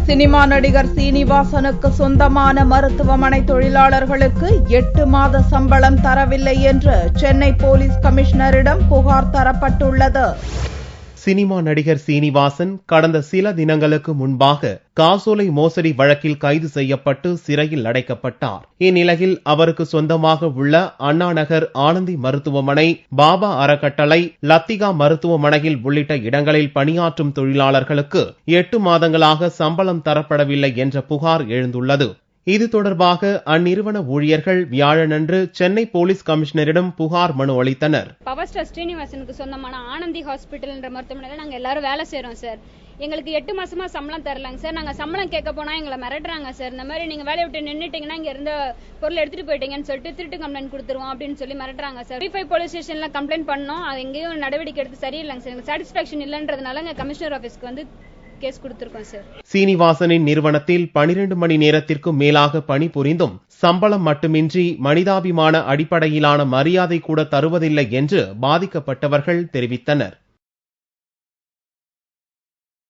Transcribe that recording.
Cinema நடிகர் சீனிவாசனுக்கு சொந்தமான மருத்துவமனை தொழிலாளர்களுக்கு 8 மாத சம்பளம் தரவில்லை என்று சென்னை போலீஸ் கமிஷனரிடம் புகார் தரப்பட்டுள்ளது. சினிமா நடிகர் சீனிவாசன் கடந்த சில தினங்களுக்கு முன்பாக காசோலை மோசடி வழக்கில் கைது செய்யப்பட்டு சிறையில் அடைக்கப்பட்டார். இந்நிலையில் அவருக்கு சொந்தமாக உள்ள அண்ணாநகர் ஆனந்தி மருத்துவமனை, பாபா அறக்கட்டளை, லத்திகா மருத்துவமனையில் உள்ளிட்ட இடங்களில் பணியாற்றும் தொழிலாளர்களுக்கு 8 மாதங்களாக சம்பளம் தரப்படவில்லை என்ற புகார் எழுந்துள்ளது. இது தொடர்பாக அந்நிறுவன ஊழியர்கள் வியாழனன்று சென்னை போலீஸ் கமிஷனரிடம் புகார் மனு அளித்தனர். பவர் ஸ்டார் ஸ்ரீனிவாசனுக்கு சொந்தமான ஆனந்தி ஹாஸ்பிட்டல் என்ற மருத்துவமனையில நாங்க எல்லாரும் வேலை செய்யறோம் சார். எங்களுக்கு 8 மாசமா சம்பளம் தரலாங்க சார். நாங்க சம்பளம் கேட்க போனா எங்களை மிரட்டுறாங்க சார். இந்த மாதிரி நீங்க வேலையை விட்டு நின்னுட்டீங்கன்னா இங்க இருந்த பொருள் எடுத்துட்டு போயிட்டீங்கன்னு சொல்லிட்டு திருட்டு கம்ப்ளைண்ட் கொடுத்துருவோம் அப்படின்னு சொல்லி மிரட்டுறாங்க சார். 35 போலீஸ் ஸ்டேஷன்ல கம்ப்ளைண்ட் பண்ணோம். அது எங்கேயும் நடவடிக்கை எடுத்து சரியில்லைங்க சார். எங்களுக்கு சாட்டிஸ்பாக்சன் இல்லன்றதுனால எங்க கமிஷனர் ஆபீஸ்க்கு வந்து கேஸ் கொடுத்திருக்கோம் சார். சீனிவாசனின் நிறுவனத்தில் 12 மணி நேரத்திற்கும் மேலாக பணிபுரிந்தும் சம்பளம் மட்டுமின்றி மனிதாபிமான அடிப்படையிலான மரியாதை கூட தருவதில்லை என்று பாதிக்கப்பட்டவர்கள் தெரிவித்தனர்.